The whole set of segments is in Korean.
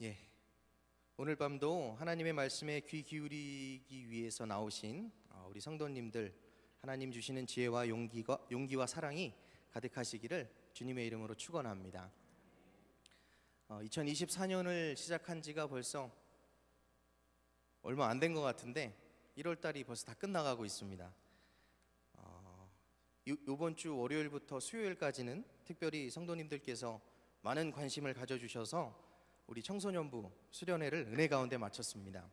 예, 오늘 밤도 하나님의 말씀에 귀 기울이기 위해서 나오신 우리 성도님들, 하나님 주시는 지혜와 용기와 사랑이 가득하시기를 주님의 이름으로 축원합니다. 2024년을 시작한 지가 벌써 얼마 안 된 것 같은데 1월 달이 벌써 다 끝나가고 있습니다. 이번 주 월요일부터 수요일까지는 특별히 성도님들께서 많은 관심을 가져주셔서 우리 청소년부 수련회를 은혜 가운데 마쳤습니다.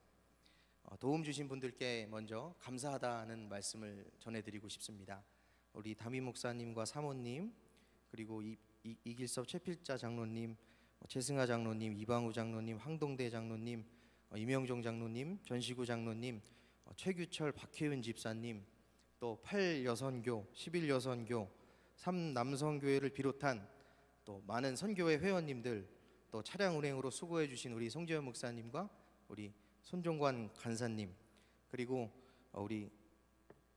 도움 주신 분들께 먼저 감사하다는 말씀을 전해드리고 싶습니다. 우리 담임 목사님과 사모님, 그리고 이길섭 최필자 장로님, 최승하 장로님, 이방우 장로님, 황동대 장로님, 임영종 장로님, 전시구 장로님, 최규철 박혜은 집사님, 또 8여선교, 11여선교, 3남성교회를 비롯한 또 많은 선교회 회원님들, 또 차량 운행으로 수고해 주신 우리 송재현 목사님과 우리 손종관 간사님, 그리고 우리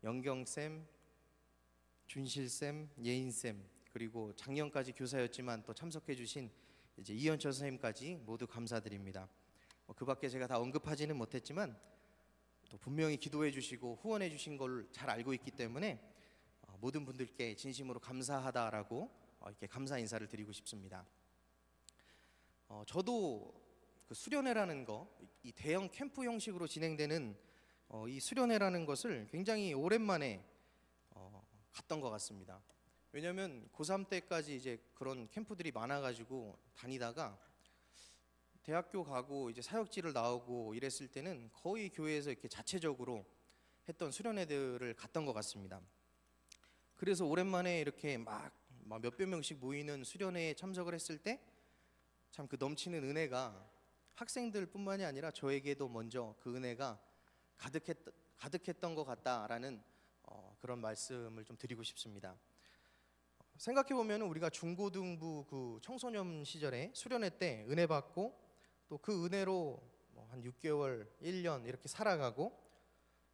영경쌤, 준실쌤, 예인쌤, 그리고 작년까지 교사였지만 또 참석해 주신 이제 이현철 선생님까지 모두 감사드립니다. 그 밖에 제가 다 언급하지는 못했지만 또 분명히 기도해 주시고 후원해 주신 걸 잘 알고 있기 때문에 모든 분들께 진심으로 감사하다라고 이렇게 감사 인사를 드리고 싶습니다. 저도 그 수련회라는 거, 이 대형 캠프 형식으로 진행되는 이 수련회라는 것을 굉장히 오랜만에 갔던 것 같습니다. 왜냐하면 고3 때까지 이제 그런 캠프들이 많아가지고 다니다가 대학교 가고 이제 사역지를 나오고 이랬을 때는 거의 교회에서 이렇게 자체적으로 했던 수련회들을 갔던 것 같습니다. 그래서 오랜만에 이렇게 막 몇백 명씩 모이는 수련회에 참석을 했을 때 참 그 넘치는 은혜가 학생들뿐만이 아니라 저에게도 먼저 그 은혜가 가득했던 것 같다라는 그런 말씀을 좀 드리고 싶습니다. 생각해 보면 우리가 중고등부 그 청소년 시절에 수련회 때 은혜 받고 또 그 은혜로 한 6개월, 1년 이렇게 살아가고,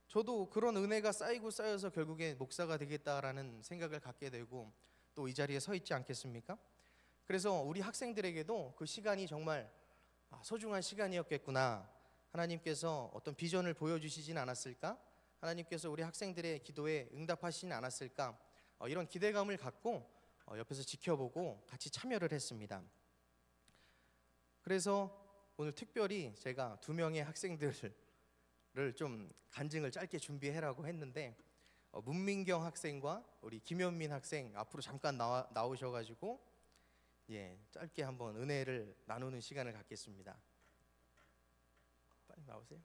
저도 그런 은혜가 쌓이고 쌓여서 결국에 목사가 되겠다라는 생각을 갖게 되고 또 이 자리에 서 있지 않겠습니까? 그래서 우리 학생들에게도 그 시간이 정말 소중한 시간이었겠구나, 하나님께서 어떤 비전을 보여주시진 않았을까, 하나님께서 우리 학생들의 기도에 응답하시진 않았을까, 이런 기대감을 갖고 옆에서 지켜보고 같이 참여를 했습니다. 그래서 오늘 특별히 제가 2명의 학생들을 좀 간증을 짧게 준비해라고 했는데, 문민경 학생과 우리 김현민 학생 앞으로 잠깐 나오셔가지고 짧게 한번 은혜를 나누는 시간을 갖겠습니다. 빨리 나오세요.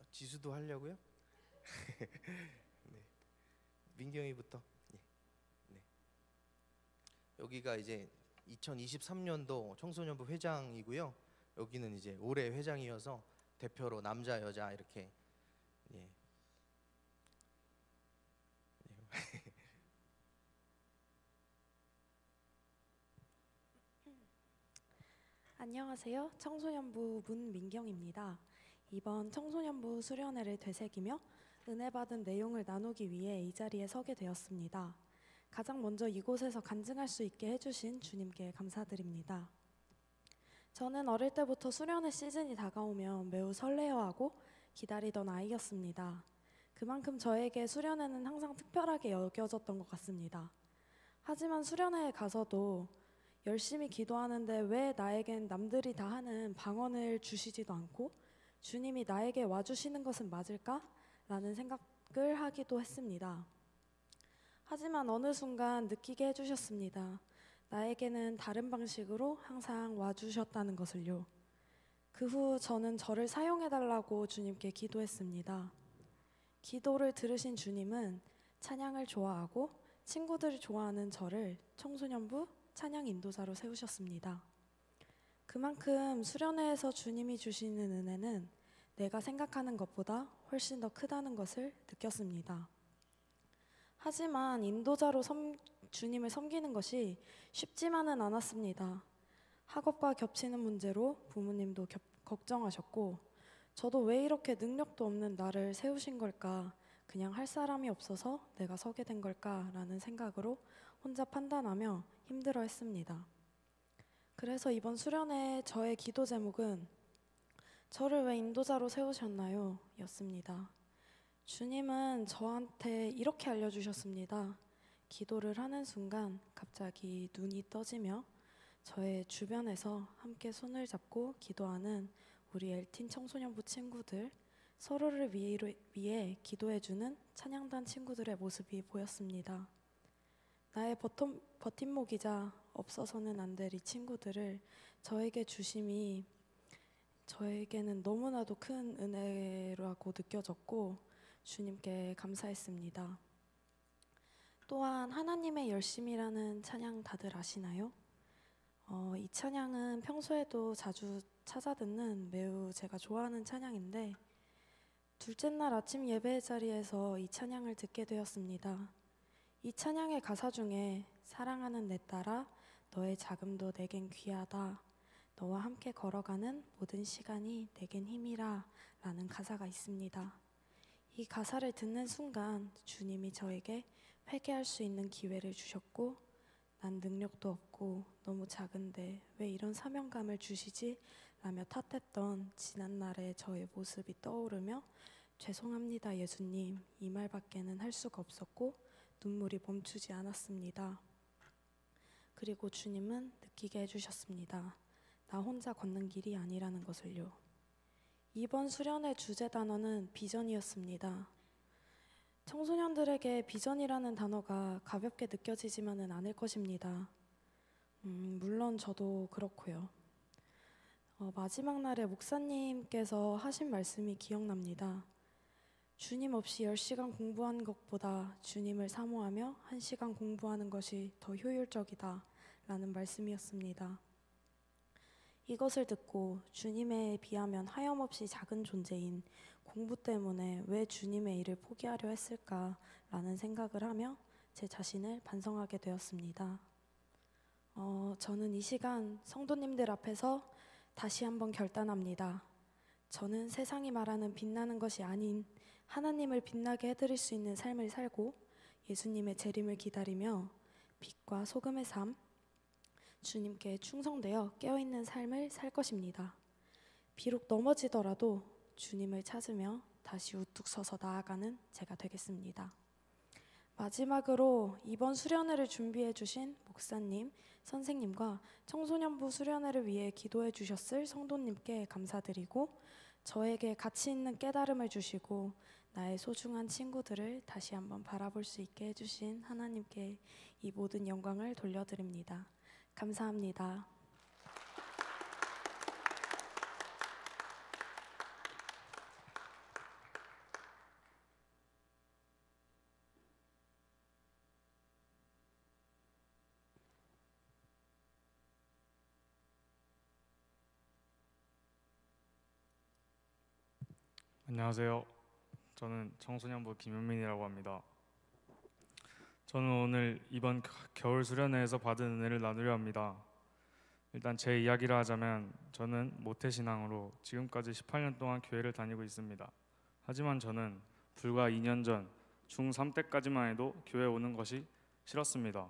지수도 하려고요? 네. 민경이부터. 여기가 이제 2023년도 청소년부 회장이고요. 여기는 이제 올해 회장이어서 대표로 남자 여자 이렇게 안녕하세요. 청소년부 문민경입니다. 이번 청소년부 수련회를 되새기며 은혜 받은 내용을 나누기 위해 이 자리에 서게 되었습니다. 가장 먼저 이곳에서 간증할 수 있게 해주신 주님께 감사드립니다. 저는 어릴 때부터 수련회 시즌이 다가오면 매우 설레어하고 기다리던 아이였습니다. 그만큼 저에게 수련회는 항상 특별하게 여겨졌던 것 같습니다. 하지만 수련회에 가서도 열심히 기도하는데 왜 나에겐 남들이 다 하는 방언을 주시지도 않고 주님이 나에게 와주시는 것은 맞을까? 라는 생각을 하기도 했습니다. 하지만 어느 순간 느끼게 해주셨습니다. 나에게는 다른 방식으로 항상 와주셨다는 것을요. 그 후 저는 저를 사용해달라고 주님께 기도했습니다. 기도를 들으신 주님은 찬양을 좋아하고 친구들이 좋아하는 저를 청소년부 찬양 인도자로 세우셨습니다. 그만큼 수련회에서 주님이 주시는 은혜는 내가 생각하는 것보다 훨씬 더 크다는 것을 느꼈습니다. 하지만 인도자로 주님을 섬기는 것이 쉽지만은 않았습니다. 학업과 겹치는 문제로 부모님도 걱정하셨고, 저도 왜 이렇게 능력도 없는 나를 세우신 걸까, 그냥 할 사람이 없어서 내가 서게 된 걸까라는 생각으로 혼자 판단하며 힘들어했습니다. 그래서 이번 수련회 저의 기도 제목은 저를 왜 인도자로 세우셨나요? 였습니다. 주님은 저한테 이렇게 알려주셨습니다. 기도를 하는 순간 갑자기 눈이 떠지며 저의 주변에서 함께 손을 잡고 기도하는 우리 엘틴 청소년부 친구들, 서로를 위해 기도해주는 찬양단 친구들의 모습이 보였습니다. 나의 버팀목이자 없어서는 안 될 이 친구들을 저에게 주심이 저에게는 너무나도 큰 은혜라고 느껴졌고 주님께 감사했습니다. 또한 하나님의 열심이라는 찬양 다들 아시나요? 이 찬양은 평소에도 자주 찾아 듣는 매우 제가 좋아하는 찬양인데 둘째 날 아침 예배 자리에서 이 찬양을 듣게 되었습니다. 이 찬양의 가사 중에 사랑하는 내 딸아 너의 자금도 내겐 귀하다 너와 함께 걸어가는 모든 시간이 내겐 힘이라 라는 가사가 있습니다. 이 가사를 듣는 순간 주님이 저에게 회개할 수 있는 기회를 주셨고 난 능력도 없고 너무 작은데 왜 이런 사명감을 주시지? 라며 탓했던 지난날의 저의 모습이 떠오르며 죄송합니다 예수님 이 말밖에는 할 수가 없었고 눈물이 멈추지 않았습니다. 그리고 주님은 느끼게 해주셨습니다. 나 혼자 걷는 길이 아니라는 것을요. 이번 수련의 주제 단어는 비전이었습니다. 청소년들에게 비전이라는 단어가 가볍게 느껴지지만은 않을 것입니다. 물론 저도 그렇고요. 마지막 날에 목사님께서 하신 말씀이 기억납니다. 주님 없이 10시간 공부하는 것보다 주님을 사모하며 1시간 공부하는 것이 더 효율적이다 라는 말씀이었습니다. 이것을 듣고 주님에 비하면 하염없이 작은 존재인 공부 때문에 왜 주님의 일을 포기하려 했을까라는 생각을 하며 제 자신을 반성하게 되었습니다. 저는 이 시간 성도님들 앞에서 다시 한번 결단합니다. 저는 세상이 말하는 빛나는 것이 아닌 하나님을 빛나게 해드릴 수 있는 삶을 살고 예수님의 재림을 기다리며 빛과 소금의 삶, 주님께 충성되어 깨어있는 삶을 살 것입니다. 비록 넘어지더라도 주님을 찾으며 다시 우뚝 서서 나아가는 제가 되겠습니다. 마지막으로 이번 수련회를 준비해 주신 목사님, 선생님과 청소년부 수련회를 위해 기도해 주셨을 성도님께 감사드리고 저에게 가치 있는 깨달음을 주시고 나의 소중한 친구들을 다시 한번 바라볼 수 있게 해주신 하나님께 이 모든 영광을 돌려드립니다. 감사합니다. 안녕하세요. 저는 청소년부 김현민이라고 합니다. 저는 오늘 이번 겨울 수련회에서 받은 은혜를 나누려 합니다. 일단 제 이야기를 하자면 저는 모태신앙으로 지금까지 18년 동안 교회를 다니고 있습니다. 하지만 저는 불과 2년 전 중3 때까지만 해도 교회 오는 것이 싫었습니다.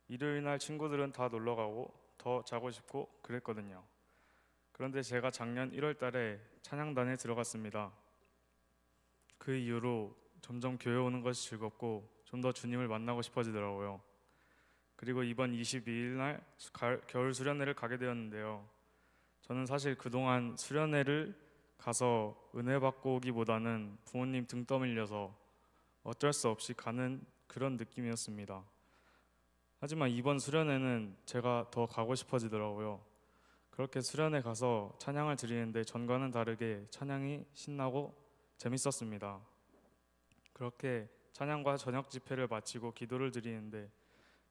일요일 날 친구들은 다 놀러 가고 더 자고 싶고 그랬거든요. 그런데 제가 작년 1월 달에 찬양단에 들어갔습니다. 그 이후로 점점 교회 오는 것이 즐겁고 좀 더 주님을 만나고 싶어지더라고요. 그리고 이번 22일 날 겨울 수련회를 가게 되었는데요. 저는 사실 그동안 수련회를 가서 은혜 받고 오기보다는 부모님 등 떠밀려서 어쩔 수 없이 가는 그런 느낌이었습니다. 하지만 이번 수련회는 제가 더 가고 싶어지더라고요. 그렇게 수련회 가서 찬양을 드리는데 전과는 다르게 찬양이 신나고 재밌었습니다. 그렇게 찬양과 저녁 집회를 마치고 기도를 드리는데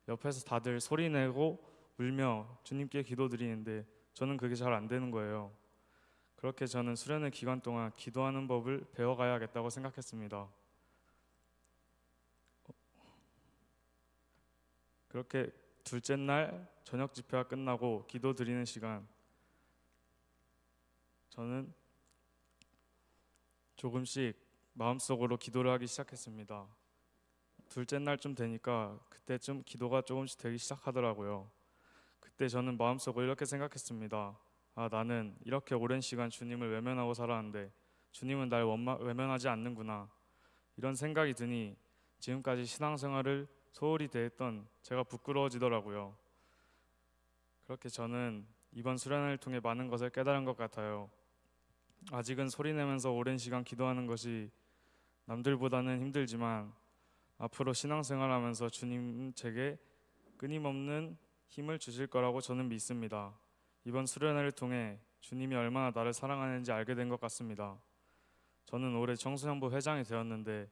옆에서 다들 소리내고 울며 주님께 기도드리는데 저는 그게 잘 안 되는 거예요. 그렇게 저는 수련회 기간 동안 기도하는 법을 배워가야겠다고 생각했습니다. 그렇게 둘째 날 저녁 집회가 끝나고 기도 드리는 시간, 저는 조금씩 마음속으로 기도를 하기 시작했습니다. 둘째 날쯤 되니까 그때쯤 기도가 조금씩 되기 시작하더라고요. 그때 저는 마음속으로 이렇게 생각했습니다. 아, 나는 이렇게 오랜 시간 주님을 외면하고 살았는데 주님은 날 외면하지 않는구나. 이런 생각이 드니 지금까지 신앙생활을 소홀히 대했던 제가 부끄러워지더라고요. 그렇게 저는 이번 수련회를 통해 많은 것을 깨달은 것 같아요. 아직은 소리내면서 오랜 시간 기도하는 것이 남들보다는 힘들지만 앞으로 신앙생활하면서 주님 제게 끊임없는 힘을 주실 거라고 저는 믿습니다. 이번 수련회를 통해 주님이 얼마나 나를 사랑하는지 알게 된 것 같습니다. 저는 올해 청소년부 회장이 되었는데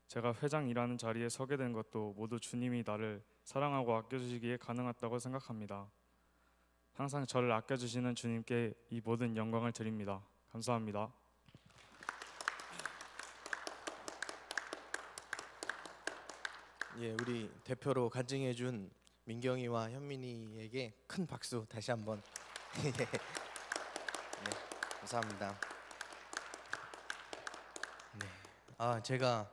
제가 회장이라는 자리에 서게 된 것도 모두 주님이 나를 사랑하고 아껴주시기에 가능했다고 생각합니다. 항상 저를 아껴주시는 주님께 이 모든 영광을 드립니다. 감사합니다. 예, 우리 대표로 간증해준 민경이와 현민이에게 큰 박수 다시 한번. 네, 감사합니다. 네, 제가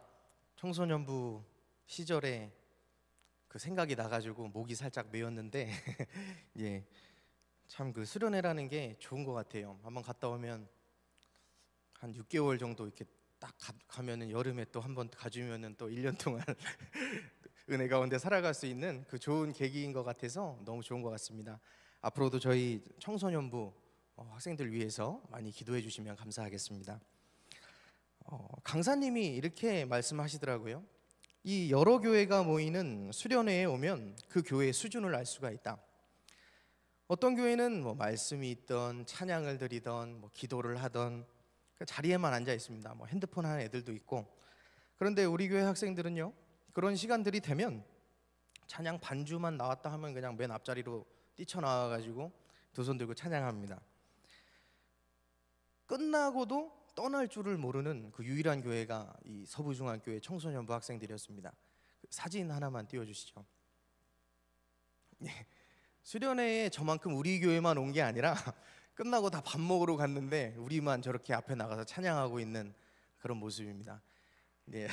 청소년부 시절에 그 생각이 나가지고 목이 살짝 메었는데 예, 참 그 수련회라는 게 좋은 것 같아요. 한번 갔다 오면 한 6개월 정도 이렇게 딱 가면은 여름에 또 한번 가주면은 또 1년 동안 은혜 가운데 살아갈 수 있는 그 좋은 계기인 것 같아서 너무 좋은 것 같습니다. 앞으로도 저희 청소년부 학생들 위해서 많이 기도해 주시면 감사하겠습니다. 강사님이 이렇게 말씀하시더라고요. 이 여러 교회가 모이는 수련회에 오면 그 교회의 수준을 알 수가 있다. 어떤 교회는 뭐 말씀이 있던 찬양을 드리던 뭐 기도를 하던 그 자리에만 앉아 있습니다. 뭐 핸드폰 하는 애들도 있고. 그런데 우리 교회 학생들은요, 그런 시간들이 되면 찬양 반주만 나왔다 하면 그냥 맨 앞자리로 뛰쳐나와가지고 두 손 들고 찬양합니다. 끝나고도 떠날 줄을 모르는 그 유일한 교회가 이 서부중앙교회 청소년부 학생들이었습니다. 사진 하나만 띄워주시죠. 예, 수련회에 저만큼 우리 교회만 온 게 아니라 끝나고 다 밥 먹으러 갔는데 우리만 저렇게 앞에 나가서 찬양하고 있는 그런 모습입니다. 네,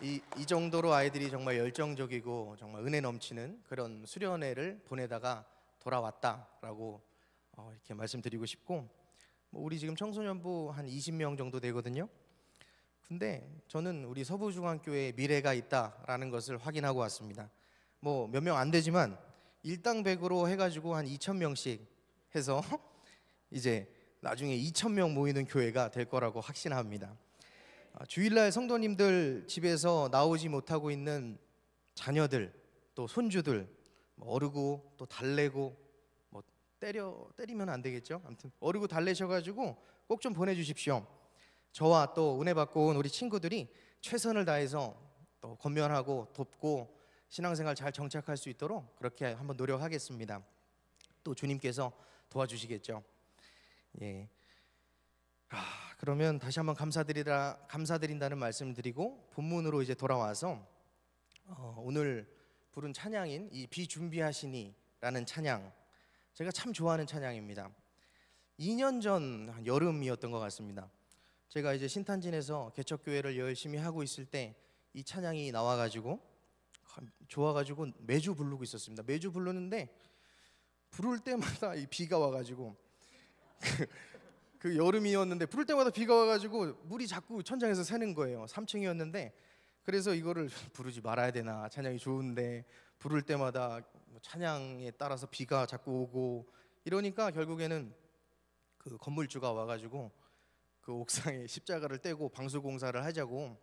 이 정도로 아이들이 정말 열정적이고 정말 은혜 넘치는 그런 수련회를 보내다가 돌아왔다라고 이렇게 말씀드리고 싶고, 우리 지금 청소년부 한 20명 정도 되거든요. 근데 저는 우리 서부중앙교회에 미래가 있다라는 것을 확인하고 왔습니다. 뭐 몇 명 안 되지만 일당 100으로 해가지고 한 2,000명씩 해서 이제 나중에 2,000명 모이는 교회가 될 거라고 확신합니다. 주일날 성도님들 집에서 나오지 못하고 있는 자녀들, 또 손주들, 어르고 또 달래고, 뭐 때리면 안 되겠죠. 아무튼 어르고 달래셔가지고 꼭 좀 보내주십시오. 저와 또 은혜 받고 온 우리 친구들이 최선을 다해서 또 권면하고 돕고 신앙생활 잘 정착할 수 있도록 그렇게 한번 노력하겠습니다. 또 주님께서 도와주시겠죠. 예. 그러면 다시 한번 감사드린다는 말씀을 드리고 본문으로 이제 돌아와서 오늘 부른 찬양인 이 비준비하시니라는 찬양, 제가 참 좋아하는 찬양입니다. 2년 전 여름이었던 것 같습니다. 제가 이제 신탄진에서 개척교회를 열심히 하고 있을 때 이 찬양이 나와가지고 좋아가지고 매주 부르고 있었습니다. 매주 부르는데 부를 때마다 이 비가 와가지고 그 여름이었는데 부를 때마다 비가 와가지고 물이 자꾸 천장에서 새는 거예요. 3층이었는데 그래서 이거를 부르지 말아야 되나, 찬양이 좋은데 부를 때마다 찬양에 따라서 비가 자꾸 오고 이러니까 결국에는 그 건물주가 와가지고 그 옥상에 십자가를 떼고 방수공사를 하자고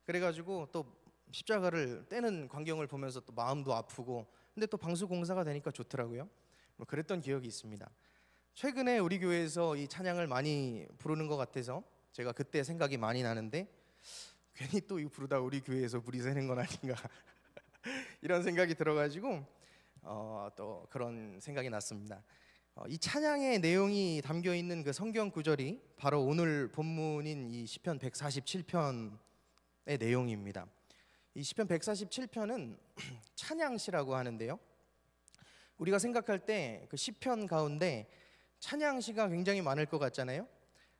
그래가지고 또 십자가를 떼는 광경을 보면서 또 마음도 아프고, 근데 또 방수공사가 되니까 좋더라고요. 뭐 그랬던 기억이 있습니다. 최근에 우리 교회에서 이 찬양을 많이 부르는 것 같아서 제가 그때 생각이 많이 나는데, 괜히 또 이 부르다 우리 교회에서 물이 새는 건 아닌가 이런 생각이 들어가지고 또 그런 생각이 났습니다. 이 찬양의 내용이 담겨 있는 그 성경 구절이 바로 오늘 본문인 이 시편 147편의 내용입니다. 이 시편 147편은 찬양시라고 하는데요. 우리가 생각할 때 그 시편 가운데 찬양시가 굉장히 많을 것 같잖아요.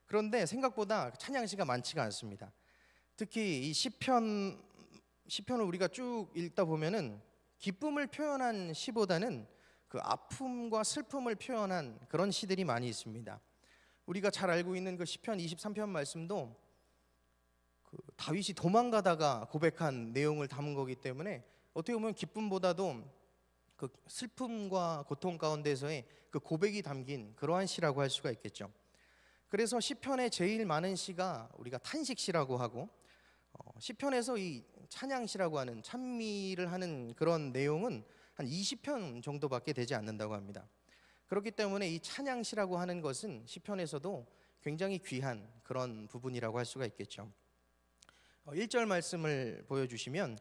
그런데 생각보다 찬양시가 많지가 않습니다. 특히 이 시편의 시편을 우리가 쭉 읽다 보면은 기쁨을 표현한 시보다는 그 아픔과 슬픔을 표현한 그런 시들이 많이 있습니다. 우리가 잘 알고 있는 그 시편 23편 말씀도 그 다윗이 도망가다가 고백한 내용을 담은 거기 때문에 어떻게 보면 기쁨보다도 그 슬픔과 고통 가운데서의 그 고백이 담긴 그러한 시라고 할 수가 있겠죠. 그래서 시편에 제일 많은 시가 우리가 탄식시라고 하고, 시편에서 이 찬양시라고 하는 찬미를 하는 그런 내용은 한 20편 정도밖에 되지 않는다고 합니다. 그렇기 때문에 이 찬양시라고 하는 것은 시편에서도 굉장히 귀한 그런 부분이라고 할 수가 있겠죠. 1절 말씀을 보여주시면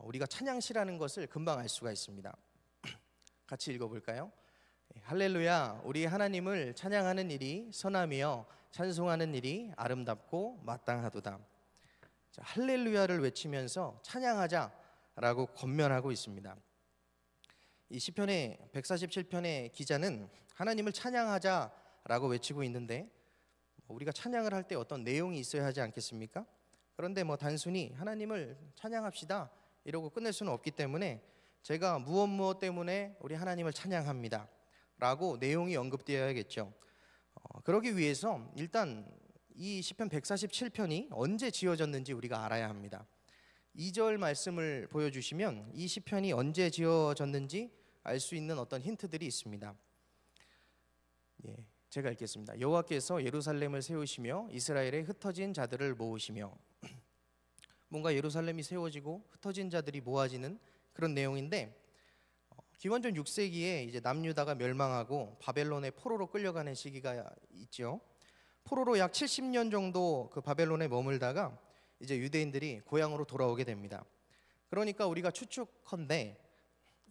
우리가 찬양시라는 것을 금방 알 수가 있습니다. 같이 읽어볼까요? 할렐루야, 우리 하나님을 찬양하는 일이 선하며 찬송하는 일이 아름답고 마땅하도다. 자, 할렐루야를 외치면서 찬양하자라고 권면하고 있습니다. 이 시편의 147편의 기자는 하나님을 찬양하자라고 외치고 있는데, 우리가 찬양을 할 때 어떤 내용이 있어야 하지 않겠습니까? 그런데 단순히 하나님을 찬양합시다 이러고 끝낼 수는 없기 때문에 제가 무엇 때문에 우리 하나님을 찬양합니다 라고 내용이 언급되어야겠죠. 그러기 위해서 일단 이 시편 147편이 언제 지어졌는지 우리가 알아야 합니다. 2절 말씀을 보여주시면 이 시편이 언제 지어졌는지 알 수 있는 어떤 힌트들이 있습니다. 제가 읽겠습니다. 여호와께서 예루살렘을 세우시며 이스라엘의 흩어진 자들을 모으시며. 뭔가 예루살렘이 세워지고 흩어진 자들이 모아지는 그런 내용인데, 기원전 6세기에 이제 남유다가 멸망하고 바벨론의 포로로 끌려가는 시기가 있죠. 포로로 약 70년 정도 그 바벨론에 머물다가 이제 유대인들이 고향으로 돌아오게 됩니다. 그러니까 우리가 추측컨대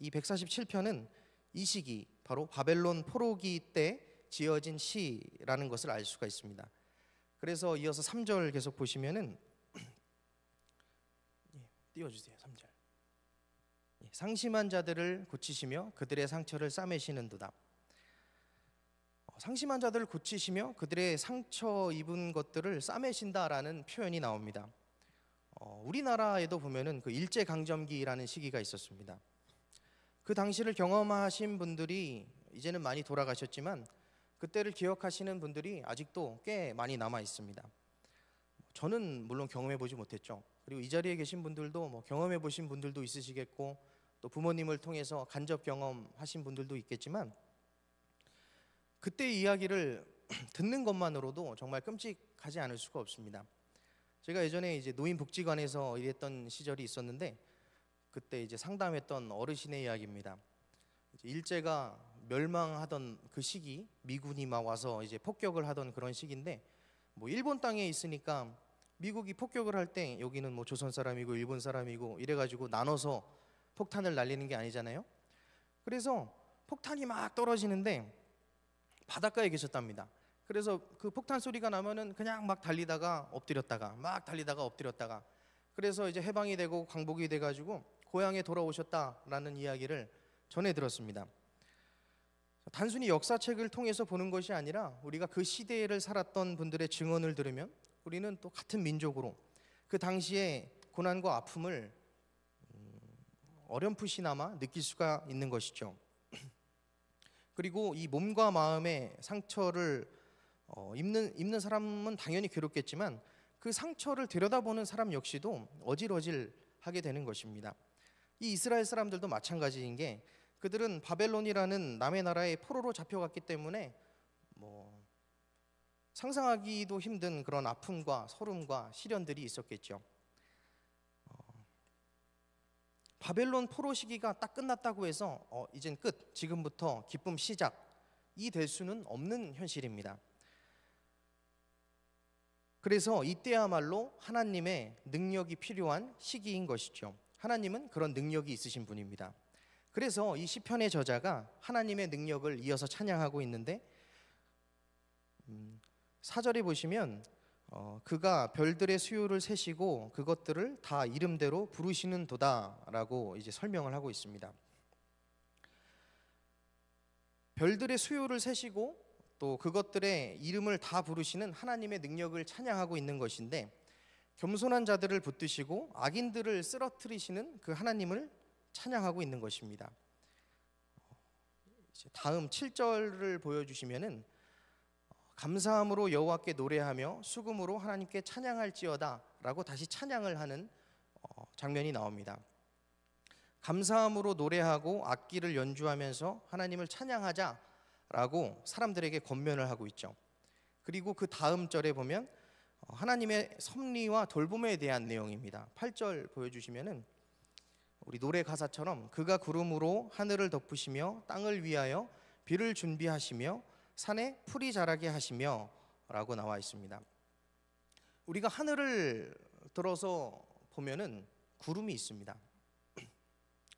이 147편은 이 시기, 바로 바벨론 포로기 때 지어진 시라는 것을 알 수가 있습니다. 그래서 이어서 3절 계속 보시면은 띄워주세요. 3절. 상심한 자들을 고치시며 그들의 상처를 싸매시는도다. 상심한 자들을 고치시며 그들의 상처 입은 것들을 싸매신다라는 표현이 나옵니다. 우리나라에도 보면은 그 일제강점기라는 시기가 있었습니다. 그 당시를 경험하신 분들이 이제는 많이 돌아가셨지만 그때를 기억하시는 분들이 아직도 꽤 많이 남아 있습니다. 저는 물론 경험해 보지 못했죠. 그리고 이 자리에 계신 분들도 경험해 보신 분들도 있으시겠고, 또 부모님을 통해서 간접 경험하신 분들도 있겠지만, 그때 이야기를 듣는 것만으로도 정말 끔찍하지 않을 수가 없습니다. 제가 예전에 이제 노인복지관에서 일했던 시절이 있었는데, 그때 이제 상담했던 어르신의 이야기입니다. 이제 일제가 멸망하던 그 시기, 미군이 막 와서 이제 폭격을 하던 그런 시기인데, 일본 땅에 있으니까 미국이 폭격을 할 때 여기는 조선 사람이고 일본 사람이고 이래가지고 나눠서 폭탄을 날리는 게 아니잖아요. 그래서 폭탄이 막 떨어지는데 바닷가에 계셨답니다. 그래서 그 폭탄 소리가 나면은 그냥 막 달리다가 엎드렸다가 막 달리다가 엎드렸다가, 그래서 이제 해방이 되고 광복이 돼가지고 고향에 돌아오셨다라는 이야기를 전해 들었습니다. 단순히 역사책을 통해서 보는 것이 아니라 우리가 그 시대를 살았던 분들의 증언을 들으면 우리는 또 같은 민족으로 그 당시의 고난과 아픔을 어렴풋이나마 느낄 수가 있는 것이죠. 그리고 이 몸과 마음의 상처를 입는 사람은 당연히 괴롭겠지만 그 상처를 들여다보는 사람 역시도 어질어질하게 되는 것입니다. 이 이스라엘 사람들도 마찬가지인 게, 그들은 바벨론이라는 남의 나라의 포로로 잡혀갔기 때문에 상상하기도 힘든 그런 아픔과 서름과 시련들이 있었겠죠. 바벨론 포로 시기가 딱 끝났다고 해서 이젠 끝, 지금부터 기쁨 시작이 될 수는 없는 현실입니다. 그래서 이때야말로 하나님의 능력이 필요한 시기인 것이죠. 하나님은 그런 능력이 있으신 분입니다. 그래서 이 시편의 저자가 하나님의 능력을 이어서 찬양하고 있는데, 4절에 보시면 그가 별들의 수요를 세시고 그것들을 다 이름대로 부르시는 도다라고 이제 설명을 하고 있습니다. 별들의 수요를 세시고 또 그것들의 이름을 다 부르시는 하나님의 능력을 찬양하고 있는 것인데, 겸손한 자들을 붙드시고 악인들을 쓰러뜨리시는 그 하나님을 찬양하고 있는 것입니다. 이제 다음 7절을 보여주시면은 감사함으로 여호와께 노래하며 수금으로 하나님께 찬양할지어다라고 다시 찬양을 하는 장면이 나옵니다. 감사함으로 노래하고 악기를 연주하면서 하나님을 찬양하자라고 사람들에게 권면을 하고 있죠. 그리고 그 다음 절에 보면 하나님의 섭리와 돌봄에 대한 내용입니다. 8절 보여주시면은 우리 노래 가사처럼 그가 구름으로 하늘을 덮으시며 땅을 위하여 비를 준비하시며 산에 풀이 자라게 하시며 라고 나와 있습니다. 우리가 하늘을 들어서 보면은 구름이 있습니다.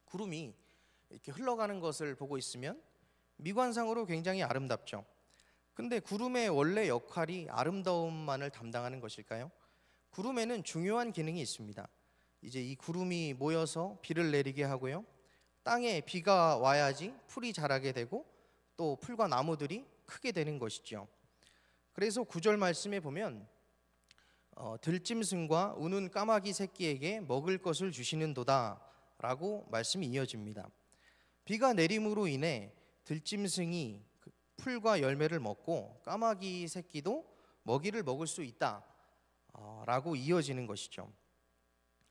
구름이 이렇게 흘러가는 것을 보고 있으면 미관상으로 굉장히 아름답죠. 근데 구름의 원래 역할이 아름다움만을 담당하는 것일까요? 구름에는 중요한 기능이 있습니다. 이제 이 구름이 모여서 비를 내리게 하고요. 땅에 비가 와야지 풀이 자라게 되고 또 풀과 나무들이 크게 되는 것이죠. 그래서 9절 말씀에 보면 들짐승과 우는 까마귀 새끼에게 먹을 것을 주시는도다 라고 말씀이 이어집니다. 비가 내림으로 인해 들짐승이 풀과 열매를 먹고 까마귀 새끼도 먹이를 먹을 수 있다 라고 이어지는 것이죠.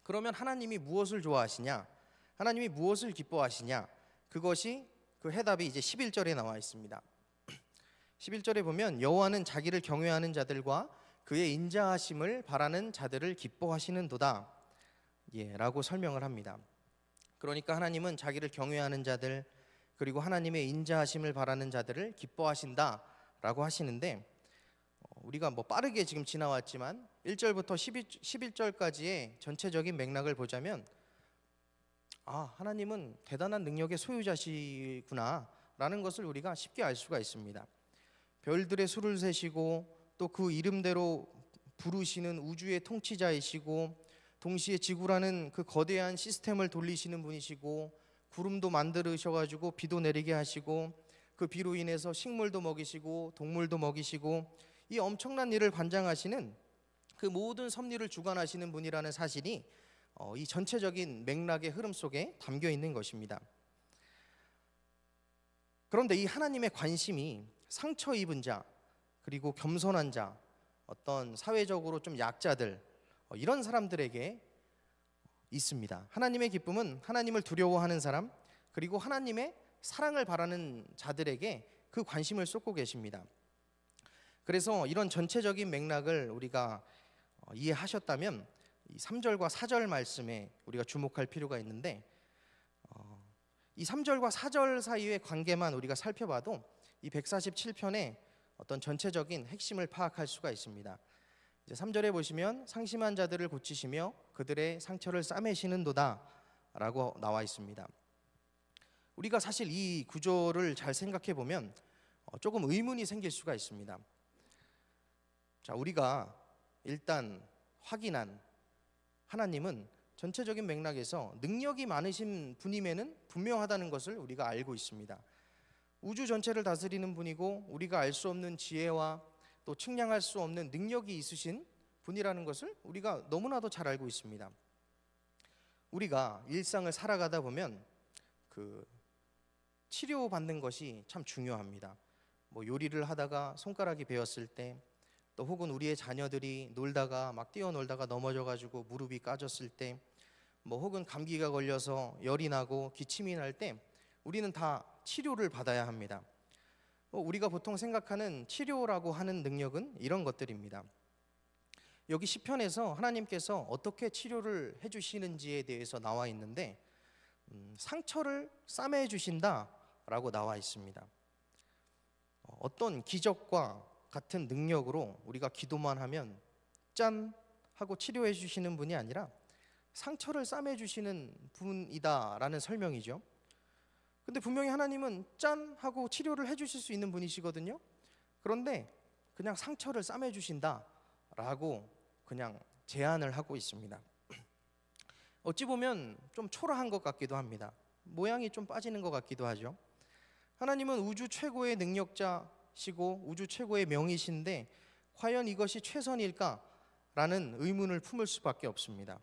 그러면 하나님이 무엇을 좋아하시냐? 하나님이 무엇을 기뻐하시냐? 그것이 그 해답이 이제 11절에 나와 있습니다. 11절에 보면 여호와는 자기를 경외하는 자들과 그의 인자하심을 바라는 자들을 기뻐하시는도다 라고 설명을 합니다. 그러니까 하나님은 자기를 경외하는 자들 그리고 하나님의 인자하심을 바라는 자들을 기뻐하신다 라고 하시는데 우리가 뭐 빠르게 지금 지나왔지만 1절부터 11절까지의 전체적인 맥락을 보자면 하나님은 대단한 능력의 소유자시구나 라는 것을 우리가 쉽게 알 수가 있습니다. 별들의 수를 세시고 또 그 이름대로 부르시는 우주의 통치자이시고 동시에 지구라는 그 거대한 시스템을 돌리시는 분이시고 구름도 만드셔가지고 비도 내리게 하시고 그 비로 인해서 식물도 먹이시고 동물도 먹이시고 이 엄청난 일을 관장하시는 그 모든 섭리를 주관하시는 분이라는 사실이 이 전체적인 맥락의 흐름 속에 담겨 있는 것입니다. 그런데 이 하나님의 관심이 상처 입은 자 그리고 겸손한 자 어떤 사회적으로 좀 약자들 이런 사람들에게 있습니다. 하나님의 기쁨은 하나님을 두려워하는 사람 그리고 하나님의 사랑을 바라는 자들에게 그 관심을 쏟고 계십니다. 그래서 이런 전체적인 맥락을 우리가 이해하셨다면 이 3절과 4절 말씀에 우리가 주목할 필요가 있는데 이 3절과 4절 사이의 관계만 우리가 살펴봐도 이 147편의 어떤 전체적인 핵심을 파악할 수가 있습니다. 이제 3절에 보시면 상심한 자들을 고치시며 그들의 상처를 싸매시는도다 라고 나와 있습니다. 우리가 사실 이 구조를 잘 생각해 보면 조금 의문이 생길 수가 있습니다. 자, 우리가 일단 확인한 하나님은 전체적인 맥락에서 능력이 많으신 분임에는 분명하다는 것을 우리가 알고 있습니다. 우주 전체를 다스리는 분이고 우리가 알 수 없는 지혜와 또 측량할 수 없는 능력이 있으신 분이라는 것을 우리가 너무나도 잘 알고 있습니다. 우리가 일상을 살아가다 보면 그 치료받는 것이 참 중요합니다. 뭐 요리를 하다가 손가락이 베었을 때, 또 혹은 우리의 자녀들이 놀다가 막 뛰어놀다가 넘어져가지고 무릎이 까졌을 때, 뭐 혹은 감기가 걸려서 열이 나고 기침이 날 때 우리는 다 치료를 받아야 합니다. 우리가 보통 생각하는 치료라고 하는 능력은 이런 것들입니다. 여기 시편에서 하나님께서 어떻게 치료를 해주시는지에 대해서 나와 있는데 상처를 싸매 주신다라고 나와 있습니다. 어떤 기적과 같은 능력으로 우리가 기도만 하면 짠 하고 치료해 주시는 분이 아니라 상처를 싸매 주시는 분이다라는 설명이죠. 근데 분명히 하나님은 짠 하고 치료를 해 주실 수 있는 분이시거든요. 그런데 그냥 상처를 싸매 주신다라고 그냥 제안을 하고 있습니다. 어찌 보면 좀 초라한 것 같기도 합니다. 모양이 좀 빠지는 것 같기도 하죠. 하나님은 우주 최고의 능력자시고 우주 최고의 명이신데 과연 이것이 최선일까? 라는 의문을 품을 수밖에 없습니다.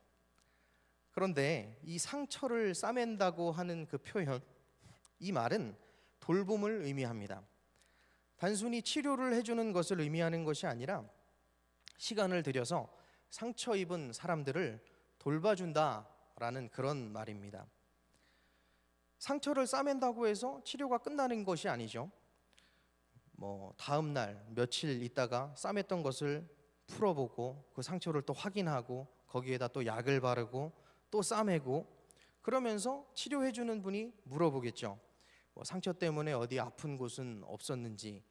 그런데 이 상처를 싸맨다고 하는 그 표현, 이 말은 돌봄을 의미합니다. 단순히 치료를 해주는 것을 의미하는 것이 아니라 시간을 들여서 상처 입은 사람들을 돌봐준다라는 그런 말입니다. 상처를 싸맨다고 해서 치료가 끝나는 것이 아니죠. 다음 날 며칠 있다가 싸맸던 것을 풀어보고 그 상처를 또 확인하고 거기에다 또 약을 바르고 또 싸매고 그러면서 치료해주는 분이 물어보겠죠. 상처 때문에 어디 아픈 곳은 없었는지,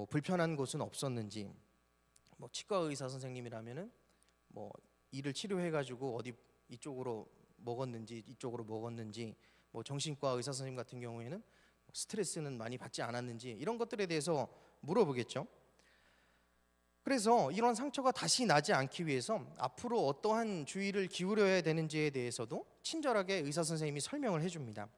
불편한 곳은 없었는지, 치과 의사 선생님이라면은 이를 치료해가지고 어디 이쪽으로 먹었는지 이쪽으로 먹었는지, 정신과 의사 선생님 같은 경우에는 스트레스는 많이 받지 않았는지 이런 것들에 대해서 물어보겠죠. 그래서 이런 상처가 다시 나지 않기 위해서 앞으로 어떠한 주의를 기울여야 되는지에 대해서도 친절하게 의사 선생님이 설명을 해줍니다.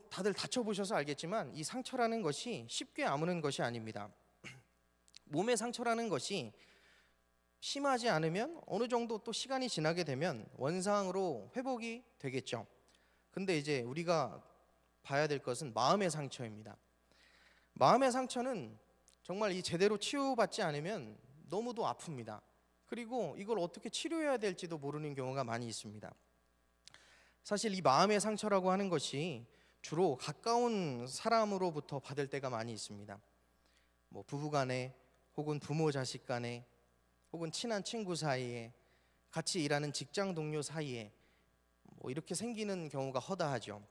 다들 다쳐보셔서 알겠지만 이 상처라는 것이 쉽게 아무는 것이 아닙니다. 몸의 상처라는 것이 심하지 않으면 어느 정도 또 시간이 지나게 되면 원상으로 회복이 되겠죠. 근데 이제 우리가 봐야 될 것은 마음의 상처입니다. 마음의 상처는 정말 이 제대로 치유받지 않으면 너무도 아픕니다. 그리고 이걸 어떻게 치료해야 될지도 모르는 경우가 많이 있습니다. 사실 이 마음의 상처라고 하는 것이 주로 가까운 사람으로부터 받을 때가 많이 있습니다. 부부간에 혹은 부모 자식 간에 혹은 친한 친구 사이에 같이 일하는 직장 동료 사이에 이렇게 생기는 경우가 허다하죠.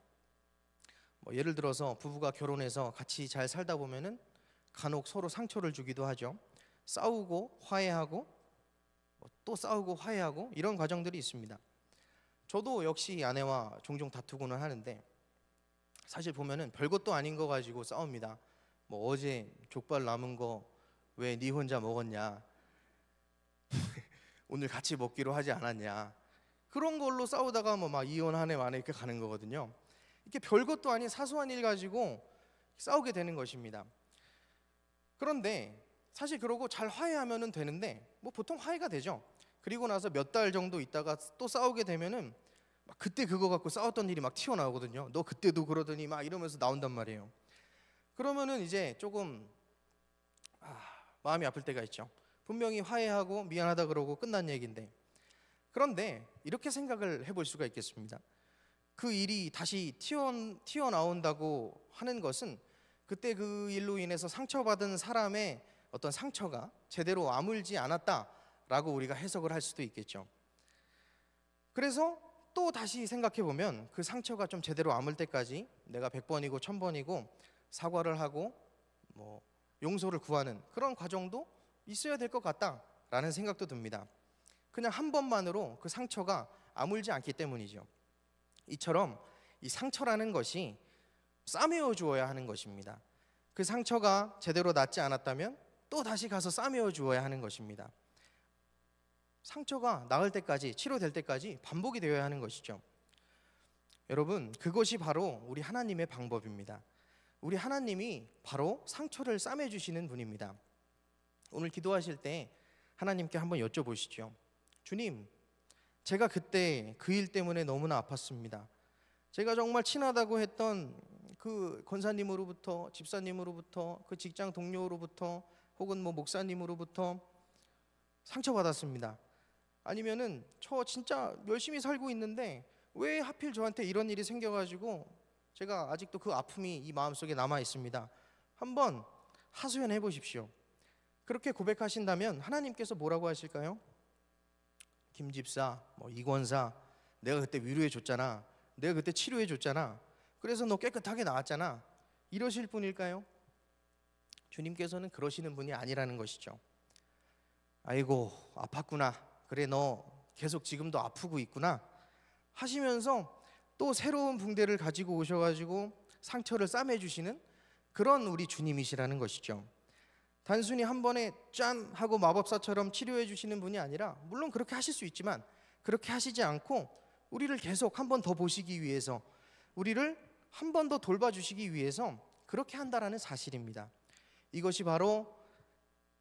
예를 들어서 부부가 결혼해서 같이 잘 살다 보면은 간혹 서로 상처를 주기도 하죠. 싸우고 화해하고 또 싸우고 화해하고 이런 과정들이 있습니다. 저도 역시 아내와 종종 다투고는 하는데 사실 보면은 별것도 아닌 거 가지고 싸웁니다. 어제 족발 남은 거 왜 네 혼자 먹었냐? 오늘 같이 먹기로 하지 않았냐? 그런 걸로 싸우다가 막 이혼하네 마네 이렇게 가는 거거든요. 이렇게 별것도 아닌 사소한 일 가지고 싸우게 되는 것입니다. 그런데 사실 그러고 잘 화해하면은 되는데 보통 화해가 되죠. 그리고 나서 몇 달 정도 있다가 또 싸우게 되면은 막 그때 그거 갖고 싸웠던 일이 막 튀어나오거든요. 너 그때도 그러더니 막 이러면서 나온단 말이에요. 그러면은 이제 조금 마음이 아플 때가 있죠. 분명히 화해하고 미안하다 그러고 끝난 얘기인데, 그런데 이렇게 생각을 해볼 수가 있겠습니다. 그 일이 다시 튀어나온다고 하는 것은 그때 그 일로 인해서 상처받은 사람의 어떤 상처가 제대로 아물지 않았다라고 우리가 해석을 할 수도 있겠죠. 그래서 또 다시 생각해 보면 그 상처가 좀 제대로 아물 때까지 내가 100번이고 1000번이고 사과를 하고 용서를 구하는 그런 과정도 있어야 될 것 같다라는 생각도 듭니다. 그냥 한 번만으로 그 상처가 아물지 않기 때문이죠. 이처럼 이 상처라는 것이 싸매어 주어야 하는 것입니다. 그 상처가 제대로 낫지 않았다면 또 다시 가서 싸매어 주어야 하는 것입니다. 상처가 나을 때까지, 치료될 때까지 반복이 되어야 하는 것이죠. 여러분, 그것이 바로 우리 하나님의 방법입니다. 우리 하나님이 바로 상처를 싸매 주시는 분입니다. 오늘 기도하실 때 하나님께 한번 여쭤보시죠. 주님, 제가 그때 그 일 때문에 너무나 아팠습니다. 제가 정말 친하다고 했던 그 권사님으로부터, 집사님으로부터, 그 직장 동료로부터 혹은 목사님으로부터 상처받았습니다. 아니면은 저 진짜 열심히 살고 있는데 왜 하필 저한테 이런 일이 생겨가지고 제가 아직도 그 아픔이 이 마음속에 남아 있습니다. 한번 하소연해 보십시오. 그렇게 고백하신다면 하나님께서 뭐라고 하실까요? 김 집사, 이 권사, 내가 그때 위로해 줬잖아. 내가 그때 치료해 줬잖아. 그래서 너 깨끗하게 나왔잖아. 이러실 분일까요? 주님께서는 그러시는 분이 아니라는 것이죠. 아이고, 아팠구나. 그래, 너 계속 지금도 아프고 있구나 하시면서 또 새로운 붕대를 가지고 오셔가지고 상처를 싸매주시는 그런 우리 주님이시라는 것이죠. 단순히 한 번에 짠 하고 마법사처럼 치료해 주시는 분이 아니라, 물론 그렇게 하실 수 있지만 그렇게 하시지 않고 우리를 계속 한 번 더 보시기 위해서, 우리를 한 번 더 돌봐주시기 위해서 그렇게 한다라는 사실입니다. 이것이 바로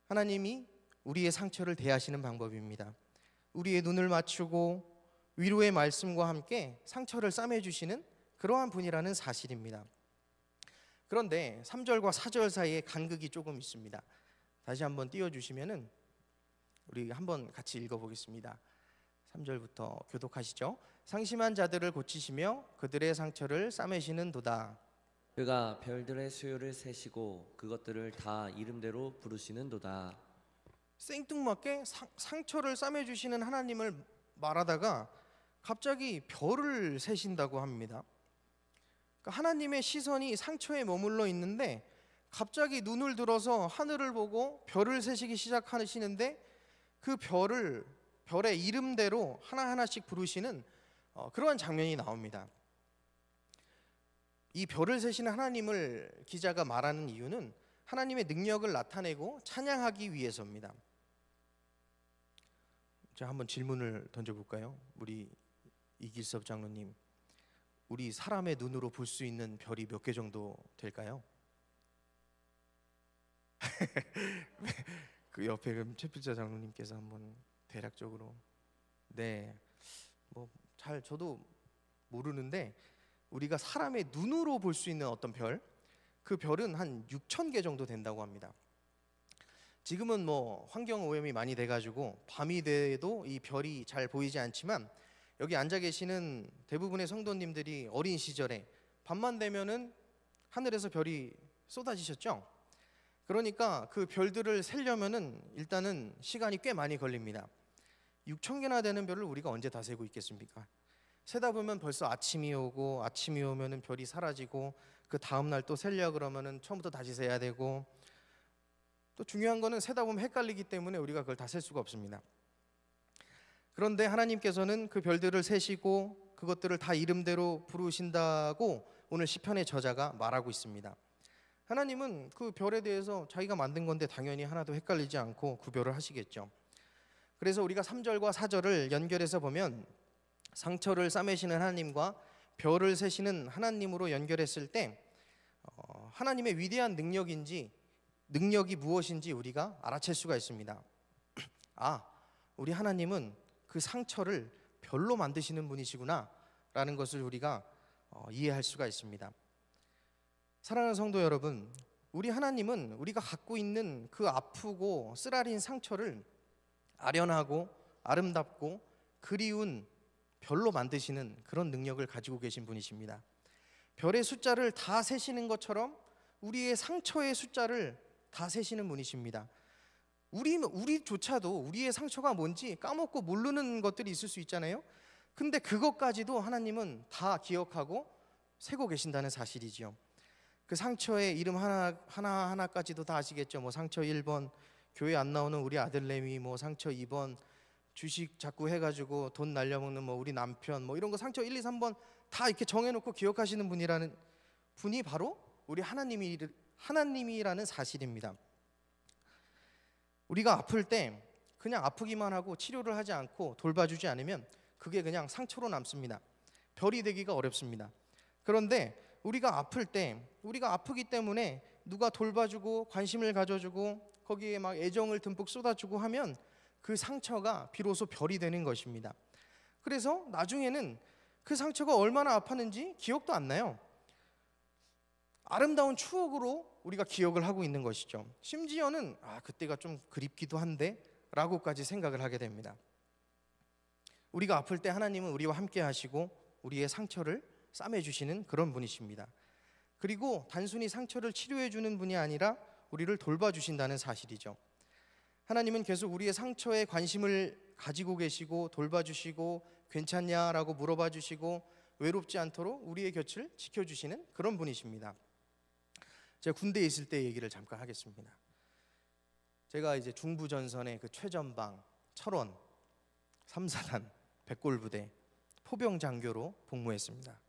하나님이 우리의 상처를 대하시는 방법입니다. 우리의 눈을 맞추고 위로의 말씀과 함께 상처를 싸매주시는 그러한 분이라는 사실입니다. 그런데 3절과 4절 사이에 간극이 조금 있습니다. 다시 한번 띄워주시면은 우리 한번 같이 읽어보겠습니다. 3절부터 교독하시죠. 상심한 자들을 고치시며 그들의 상처를 싸매시는 도다. 그가 별들의 수요를 세시고 그것들을 다 이름대로 부르시는 도다. 생뚱맞게 상처를 싸매주시는 하나님을 말하다가 갑자기 별을 세신다고 합니다. 그러니까 하나님의 시선이 상처에 머물러 있는데 갑자기 눈을 들어서 하늘을 보고 별을 세시기 시작하시는데 그 별의 이름대로 하나하나씩 부르시는 그러한 장면이 나옵니다. 이 별을 세시는 하나님을 기자가 말하는 이유는 하나님의 능력을 나타내고 찬양하기 위해서입니다. 자, 한번 질문을 던져볼까요? 우리 이길섭 장로님, 우리 사람의 눈으로 볼 수 있는 별이 몇 개 정도 될까요? 그 옆에 그럼 최필자 장로님께서 한번 대략적으로, 네, 뭐 잘 저도 모르는데 우리가 사람의 눈으로 볼 수 있는 어떤 별, 그 별은 한 6,000개 정도 된다고 합니다. 지금은 뭐 환경 오염이 많이 돼가지고 밤이 돼도 이 별이 잘 보이지 않지만 여기 앉아 계시는 대부분의 성도님들이 어린 시절에 밤만 되면은 하늘에서 별이 쏟아지셨죠? 그러니까 그 별들을 세려면은 일단은 시간이 꽤 많이 걸립니다. 6,000개나 되는 별을 우리가 언제 다 세고 있겠습니까? 세다 보면 벌써 아침이 오고 아침이 오면은 별이 사라지고 그 다음 날 또 세려 그러면은 처음부터 다시 세야 되고, 또 중요한 거는 세다 보면 헷갈리기 때문에 우리가 그걸 다 셀 수가 없습니다. 그런데 하나님께서는 그 별들을 세시고 그것들을 다 이름대로 부르신다고 오늘 시편의 저자가 말하고 있습니다. 하나님은 그 별에 대해서 자기가 만든 건데 당연히 하나도 헷갈리지 않고 구별을 하시겠죠. 그래서 우리가 3절과 4절을 연결해서 보면 상처를 싸매시는 하나님과 별을 세시는 하나님으로 연결했을 때 하나님의 위대한 능력이 무엇인지 우리가 알아챌 수가 있습니다. 아, 우리 하나님은 그 상처를 별로 만드시는 분이시구나 라는 것을 우리가 이해할 수가 있습니다. 사랑하는 성도 여러분, 우리 하나님은 우리가 갖고 있는 그 아프고 쓰라린 상처를 아련하고 아름답고 그리운 별로 만드시는 그런 능력을 가지고 계신 분이십니다. 별의 숫자를 다 세시는 것처럼 우리의 상처의 숫자를 다 세시는 분이십니다. 우리조차도 우리의 상처가 뭔지 까먹고 모르는 것들이 있을 수 있잖아요. 근데 그것까지도 하나님은 다 기억하고 세고 계신다는 사실이지요. 그 상처의 이름 하나하나까지도 다 아시겠죠. 뭐 상처 1번 교회 안 나오는 우리 아들 레미, 뭐 상처 2번 주식 자꾸 해가지고 돈 날려먹는 뭐 우리 남편, 뭐 이런 거 상처 1, 2, 3번 다 이렇게 정해놓고 기억하시는 분이 바로 우리 하나님이라는 사실입니다. 우리가 아플 때 그냥 아프기만 하고 치료를 하지 않고 돌봐주지 않으면 그게 그냥 상처로 남습니다. 별이 되기가 어렵습니다. 그런데 우리가 아플 때, 우리가 아프기 때문에 누가 돌봐주고 관심을 가져주고 거기에 막 애정을 듬뿍 쏟아주고 하면 그 상처가 비로소 별이 되는 것입니다. 그래서 나중에는 그 상처가 얼마나 아팠는지 기억도 안 나요. 아름다운 추억으로 우리가 기억을 하고 있는 것이죠. 심지어는 그때가 좀 그립기도 한데 라고까지 생각을 하게 됩니다. 우리가 아플 때 하나님은 우리와 함께 하시고 우리의 상처를 싸매주시는 그런 분이십니다. 그리고 단순히 상처를 치료해 주는 분이 아니라 우리를 돌봐주신다는 사실이죠. 하나님은 계속 우리의 상처에 관심을 가지고 계시고 돌봐주시고 괜찮냐라고 물어봐 주시고 외롭지 않도록 우리의 곁을 지켜주시는 그런 분이십니다. 제가 군대에 있을 때 얘기를 잠깐 하겠습니다. 제가 이제 중부전선의 그 최전방, 철원, 3사단, 백골부대, 포병장교로 복무했습니다.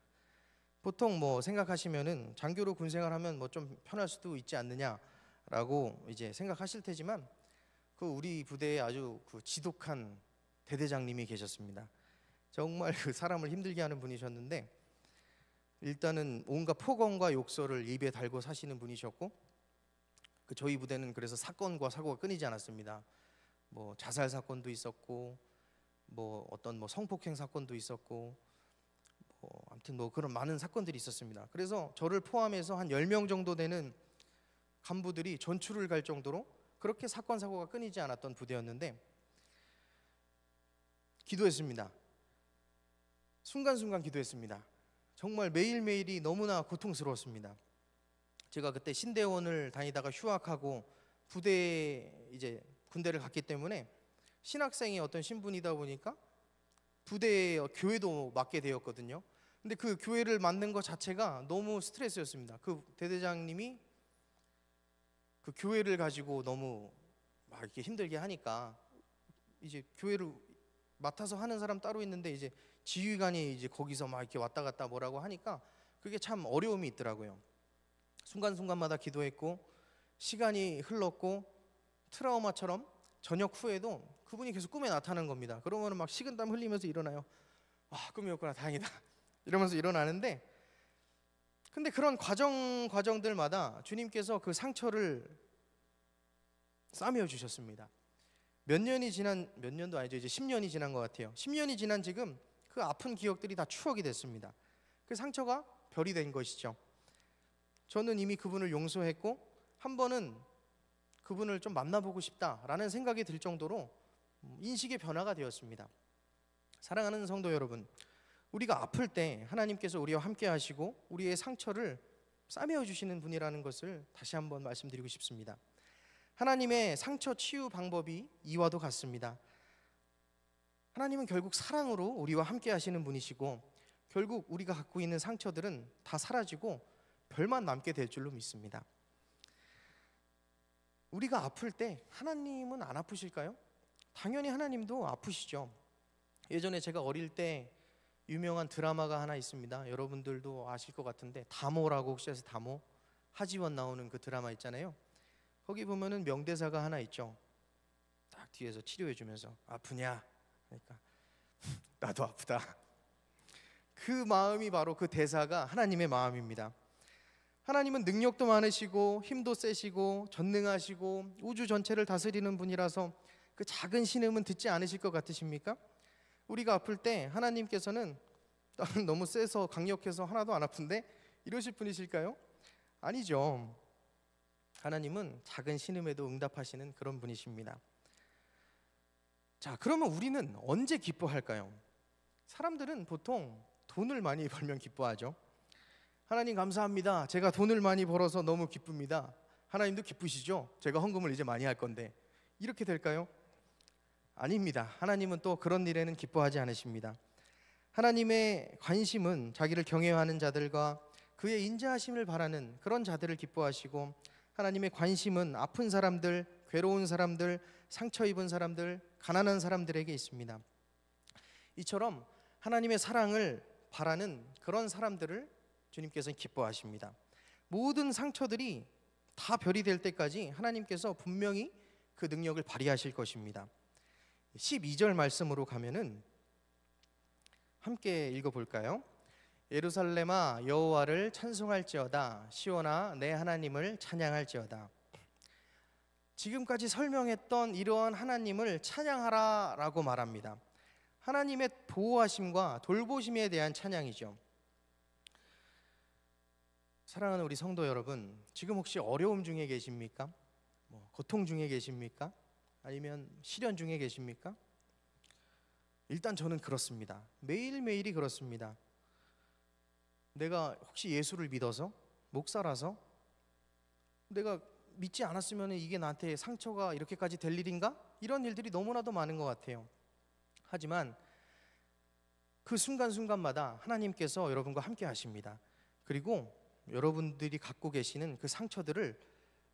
보통 뭐 생각하시면은 장교로 군생활하면 뭐 좀 편할 수도 있지 않느냐라고 이제 생각하실 테지만 그 우리 부대에 아주 그 지독한 대대장님이 계셨습니다. 정말 그 사람을 힘들게 하는 분이셨는데 일단은 온갖 폭언과 욕설을 입에 달고 사시는 분이셨고 그 저희 부대는 그래서 사건과 사고가 끊이지 않았습니다. 뭐 자살 사건도 있었고 뭐 어떤 뭐 성폭행 사건도 있었고 아무튼 뭐 그런 많은 사건들이 있었습니다. 그래서 저를 포함해서 한 10명 정도 되는 간부들이 전출을 갈 정도로 그렇게 사건 사고가 끊이지 않았던 부대였는데 기도했습니다. 순간순간 기도했습니다. 정말 매일매일이 너무나 고통스러웠습니다. 제가 그때 신대원을 다니다가 휴학하고 부대에 이제 군대를 갔기 때문에 신학생의 어떤 신분이다 보니까 부대에 교회도 맡게 되었거든요. 근데 그 교회를 맡는 것 자체가 너무 스트레스였습니다. 그 대대장님이 그 교회를 가지고 너무 막 이렇게 힘들게 하니까 이제 교회를 맡아서 하는 사람 따로 있는데 이제 지휘관이 이제 거기서 막 이렇게 왔다 갔다 뭐라고 하니까 그게 참 어려움이 있더라고요. 순간순간마다 기도했고 시간이 흘렀고 트라우마처럼 저녁 후에도 그분이 계속 꿈에 나타나는 겁니다. 그러면 막 식은땀 흘리면서 일어나요. 아, 꿈이었구나, 다행이다 이러면서 일어나는데, 근데 그런 과정들마다 주님께서 그 상처를 싸매어 주셨습니다. 몇 년도 아니죠, 이제 10년이 지난 것 같아요. 10년이 지난 지금 그 아픈 기억들이 다 추억이 됐습니다. 그 상처가 별이 된 것이죠. 저는 이미 그분을 용서했고 한 번은 그분을 좀 만나보고 싶다라는 생각이 들 정도로 인식의 변화가 되었습니다. 사랑하는 성도 여러분, 우리가 아플 때 하나님께서 우리와 함께 하시고 우리의 상처를 싸매어 주시는 분이라는 것을 다시 한번 말씀드리고 싶습니다. 하나님의 상처 치유 방법이 이와도 같습니다. 하나님은 결국 사랑으로 우리와 함께 하시는 분이시고 결국 우리가 갖고 있는 상처들은 다 사라지고 별만 남게 될 줄로 믿습니다. 우리가 아플 때 하나님은 안 아프실까요? 당연히 하나님도 아프시죠. 예전에 제가 어릴 때 유명한 드라마가 하나 있습니다. 여러분들도 아실 것 같은데 다모라고, 혹시 아세요? 다모? 하지원 나오는 그 드라마 있잖아요. 거기 보면은 명대사가 하나 있죠. 딱 뒤에서 치료해 주면서 아프냐? 그러니까 나도 아프다. 그 마음이 바로 그 대사가 하나님의 마음입니다. 하나님은 능력도 많으시고 힘도 세시고 전능하시고 우주 전체를 다스리는 분이라서 그 작은 신음은 듣지 않으실 것 같으십니까? 우리가 아플 때 하나님께서는 나는 너무 세서 강력해서 하나도 안 아픈데 이러실 분이실까요? 아니죠. 하나님은 작은 신음에도 응답하시는 그런 분이십니다. 자, 그러면 우리는 언제 기뻐할까요? 사람들은 보통 돈을 많이 벌면 기뻐하죠. 하나님 감사합니다. 제가 돈을 많이 벌어서 너무 기쁩니다. 하나님도 기쁘시죠? 제가 헌금을 이제 많이 할 건데. 이렇게 될까요? 아닙니다. 하나님은 또 그런 일에는 기뻐하지 않으십니다. 하나님의 관심은 자기를 경외하는 자들과 그의 인자하심을 바라는 그런 자들을 기뻐하시고, 하나님의 관심은 아픈 사람들, 괴로운 사람들, 상처 입은 사람들, 가난한 사람들에게 있습니다. 이처럼 하나님의 사랑을 바라는 그런 사람들을 주님께서는 기뻐하십니다. 모든 상처들이 다 별이 될 때까지 하나님께서 분명히 그 능력을 발휘하실 것입니다. 12절 말씀으로 가면은 함께 읽어볼까요? 예루살렘아 여호와를 찬송할지어다, 시온아 내 하나님을 찬양할지어다. 지금까지 설명했던 이러한 하나님을 찬양하라 라고 말합니다. 하나님의 보호하심과 돌보심에 대한 찬양이죠. 사랑하는 우리 성도 여러분, 지금 혹시 어려움 중에 계십니까? 고통 중에 계십니까? 아니면 시련 중에 계십니까? 일단 저는 그렇습니다. 매일매일이 그렇습니다. 내가 혹시 예수를 믿어서, 목사라서 내가 믿지 않았으면 이게 나한테 상처가 이렇게까지 될 일인가? 이런 일들이 너무나도 많은 것 같아요. 하지만 그 순간순간마다 하나님께서 여러분과 함께 하십니다. 그리고 여러분들이 갖고 계시는 그 상처들을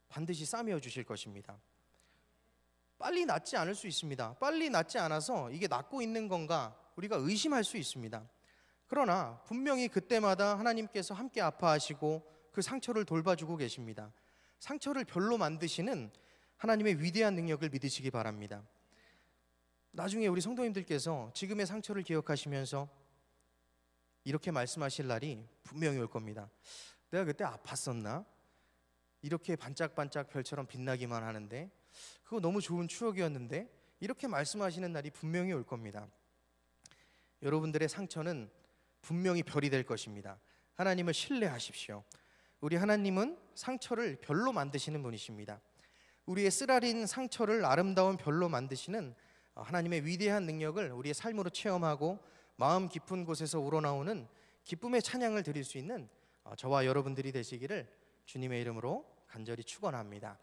반드시 싸매어 주실 것입니다. 빨리 낫지 않을 수 있습니다. 빨리 낫지 않아서 이게 낫고 있는 건가 우리가 의심할 수 있습니다. 그러나 분명히 그때마다 하나님께서 함께 아파하시고 그 상처를 돌봐주고 계십니다. 상처를 별로 만드시는 하나님의 위대한 능력을 믿으시기 바랍니다. 나중에 우리 성도님들께서 지금의 상처를 기억하시면서 이렇게 말씀하실 날이 분명히 올 겁니다. 내가 그때 아팠었나? 이렇게 반짝반짝 별처럼 빛나기만 하는데 그거 너무 좋은 추억이었는데 이렇게 말씀하시는 날이 분명히 올 겁니다. 여러분들의 상처는 분명히 별이 될 것입니다. 하나님을 신뢰하십시오. 우리 하나님은 상처를 별로 만드시는 분이십니다. 우리의 쓰라린 상처를 아름다운 별로 만드시는 하나님의 위대한 능력을 우리의 삶으로 체험하고 마음 깊은 곳에서 우러나오는 기쁨의 찬양을 드릴 수 있는 저와 여러분들이 되시기를 주님의 이름으로 간절히 축원합니다.